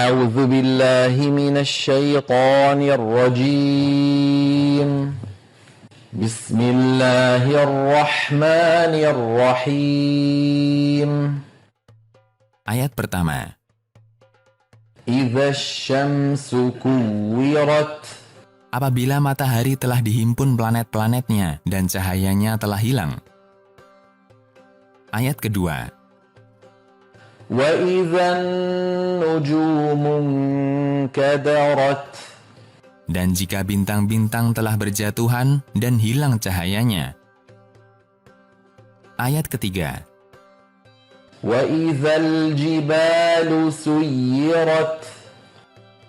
أعوذ بالله من الشيطان الرجيم بسم الله الرحمن الرحيم Ayat pertama. إذا الشمس كورت Apabila matahari telah dihimpun planet-planetnya dan cahayanya telah hilang. Ayat kedua. وإذا النجوم انكدرت Dan jika bintang-bintang telah berjatuhan dan hilang cahayanya. Ayat ketiga. وإذا الجبال سيرت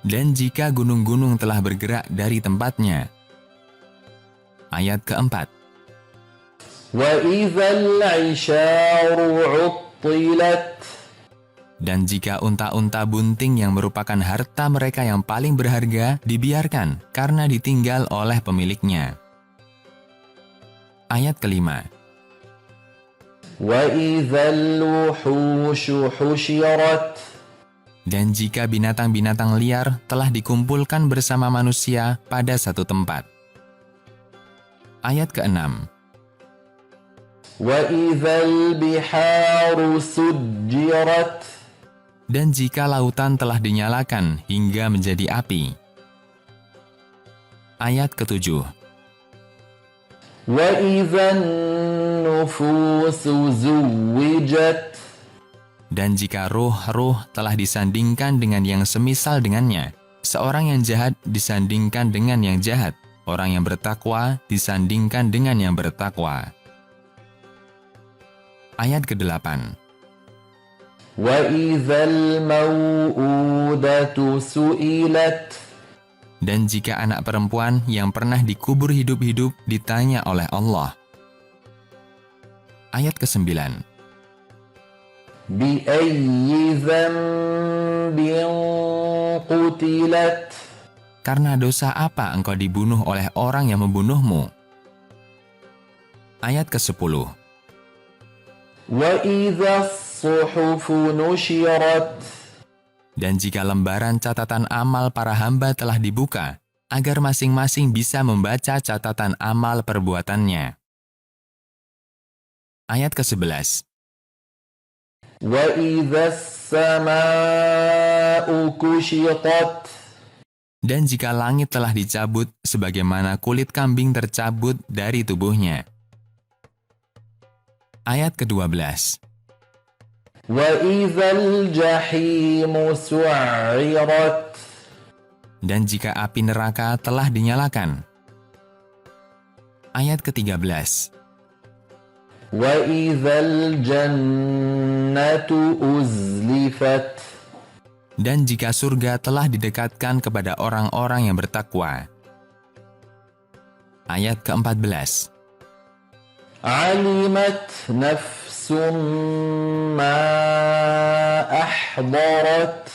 Dan jika gunung-gunung telah bergerak dari tempatnya. Ayat keempat. وإذا العشار عطلت Dan jika unta-unta bunting yang merupakan harta mereka yang paling berharga dibiarkan karena ditinggal oleh pemiliknya. Ayat kelima. وإذا الوحوش حشرت Dan jika binatang-binatang liar telah dikumpulkan bersama manusia pada satu tempat. Ayat keenam. وإذا البحار سجرت Dan jika lautan telah dinyalakan hingga menjadi api. Ayat ketujuh. وإذا النفوس زوجت Dan jika ruh-ruh telah disandingkan dengan yang semisal dengannya, seorang yang jahat disandingkan dengan yang jahat, orang yang bertakwa disandingkan dengan yang bertakwa. Ayat ke-8. وإذا الموءودة سئلت Dan jika anak perempuan yang pernah dikubur hidup-hidup ditanya oleh Allah. Ayat ke-9. بأي ذنب قتلت Karena dosa apa engkau dibunuh oleh orang yang membunuhmu? Ayat ke-10. وإذا الصحف نشرت Dan jika lembaran catatan amal para hamba telah dibuka, agar masing-masing bisa membaca catatan amal perbuatannya. Ayat ke-11. وإذا السماء كشطت Dan jika langit telah dicabut sebagaimana kulit kambing tercabut dari tubuhnya. Ayat ke-12. وإذا الجحيم سعرت Dan jika api neraka telah dinyalakan. Ayat ke-13. وإذا الجنة أزلفت Dan jika surga telah didekatkan kepada orang-orang yang bertakwa. Ayat ke-14. علمت نفس ما أحضرت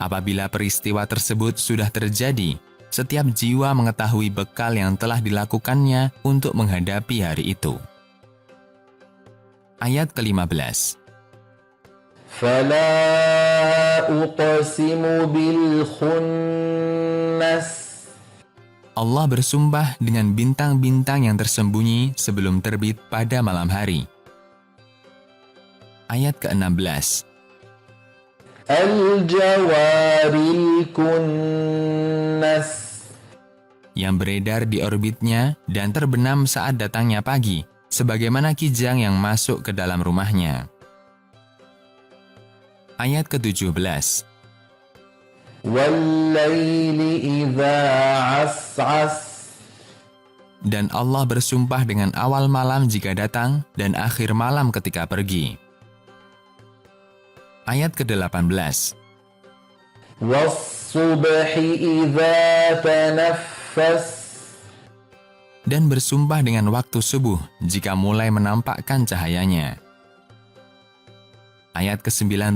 Apabila peristiwa tersebut sudah terjadi, setiap jiwa mengetahui bekal yang telah dilakukannya untuk menghadapi hari itu. Ayat ke-15. فلا أقسم بالخنس Allah bersumpah dengan bintang-bintang yang tersembunyi sebelum terbit pada malam hari. Ayat ke-16. الجوار الكنس Yang beredar di orbitnya dan terbenam saat datangnya pagi, sebagaimana kijang yang masuk ke dalam rumahnya. Ayat ke-17. والليل إذا عسعس Dan Allah bersumpah dengan awal malam jika datang dan akhir malam ketika pergi. Ayat ke-18. والصبح إذا تنفس Dan bersumpah dengan waktu subuh jika mulai menampakkan cahayanya. Ayat ke-19.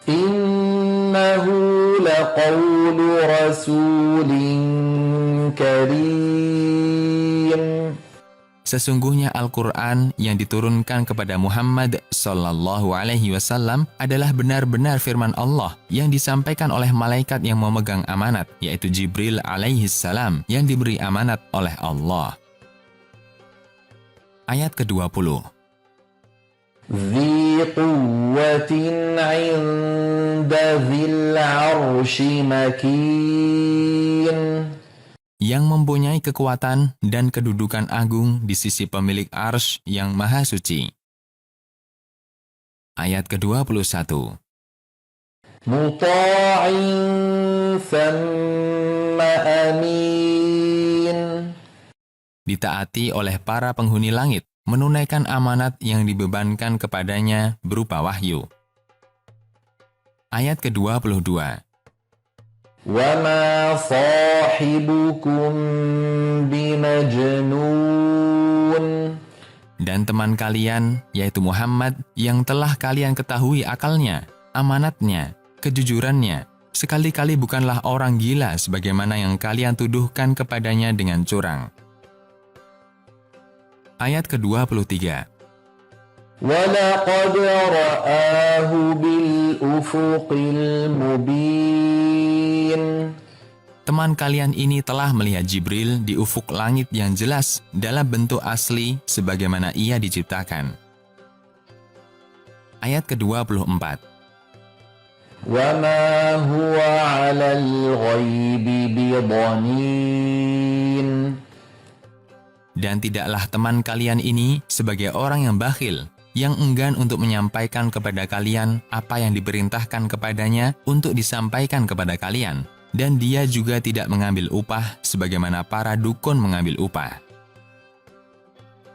إنه لقول رسول كريم Sesungguhnya Al-Quran yang diturunkan kepada Muhammad Sallallahu Alaihi Wasallam adalah benar-benar firman Allah yang disampaikan oleh malaikat yang memegang amanat, yaitu Jibril alaihi salam yang diberi amanat oleh Allah. Ayat ke-20. ذي قوة عند ذي العرش مكين Yang mempunyai kekuatan dan kedudukan agung di sisi pemilik arsy yang maha suci. Ayat ke-21. مطاع ثم أمين Ditaati oleh para penghuni langit, menunaikan amanat yang dibebankan kepadanya berupa wahyu. Ayat ke-22. وما صاحبكم بمجنون Dan teman kalian, yaitu Muhammad, yang telah kalian ketahui akalnya, amanatnya, kejujurannya, sekali-kali bukanlah orang gila sebagaimana yang kalian tuduhkan kepadanya dengan curang. Ayat ke-23. وَلَقَدْ رَآهُ بِالْأُفُقِ الْمُبِينِ Teman kalian ini telah melihat Jibril di ufuk langit yang jelas dalam bentuk asli sebagaimana ia diciptakan. Ayat ke-24. وَمَا هُوَ عَلَى الْغَيْبِ بِضَنِينٍ Dan tidaklah teman kalian ini sebagai orang yang bakhil, yang enggan untuk menyampaikan kepada kalian apa yang diperintahkan kepadanya untuk disampaikan kepada kalian. Dan dia juga tidak mengambil upah sebagaimana para dukun mengambil upah.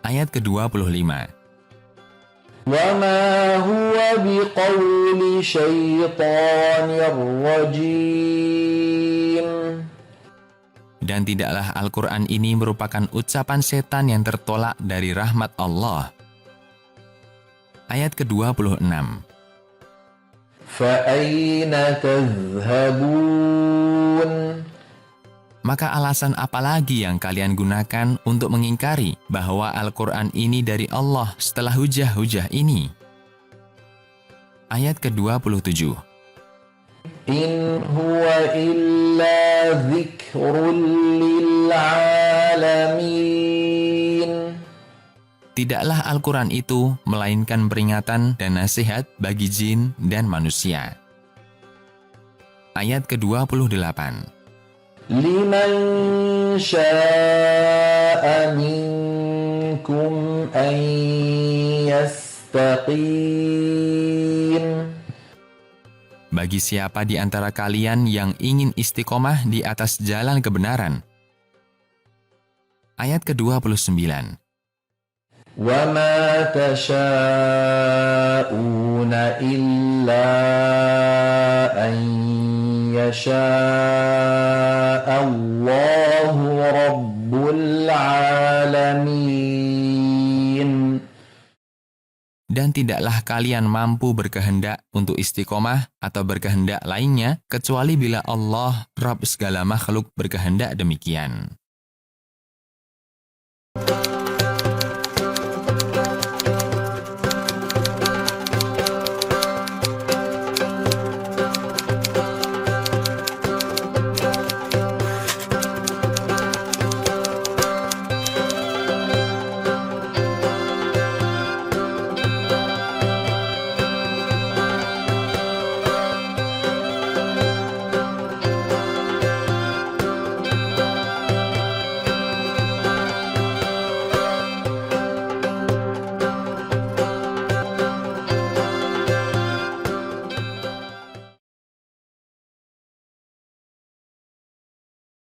Ayat ke-25. وَمَا هُوَ بِقَوْلِ شَيْطَانٍ رَّجِيمٍ Dan tidaklah Al-Quran ini merupakan ucapan setan yang tertolak dari rahmat Allah. Ayat ke-26. فَأَيْنَ تَذْهَبُونَ Maka alasan apa lagi yang kalian gunakan untuk mengingkari bahwa Al-Quran ini dari Allah setelah hujah-hujah ini? Ayat ke-27. إِنْ هُوَ إِلَّا ذِكْرٌ لِّلْعَالَمِينَ Tidaklah Al-Quran itu melainkan peringatan dan nasihat bagi jin dan manusia. Ayat ke-28. لِمَنْ شَاءَ مِنْكُمْ أَنْ يَسْتَقِيمَ Bagi siapa di antara kalian yang ingin istiqomah di atas jalan kebenaran. Ayat ke-29. وَمَا تَشَاءُونَ إِلَّا أَنْ يَشَاءَ اللَّهُ رَبُّ الْعَالَمِينَ Dan tidaklah kalian mampu berkehendak untuk istiqomah atau berkehendak lainnya, kecuali bila Allah, Rabb segala makhluk berkehendak demikian.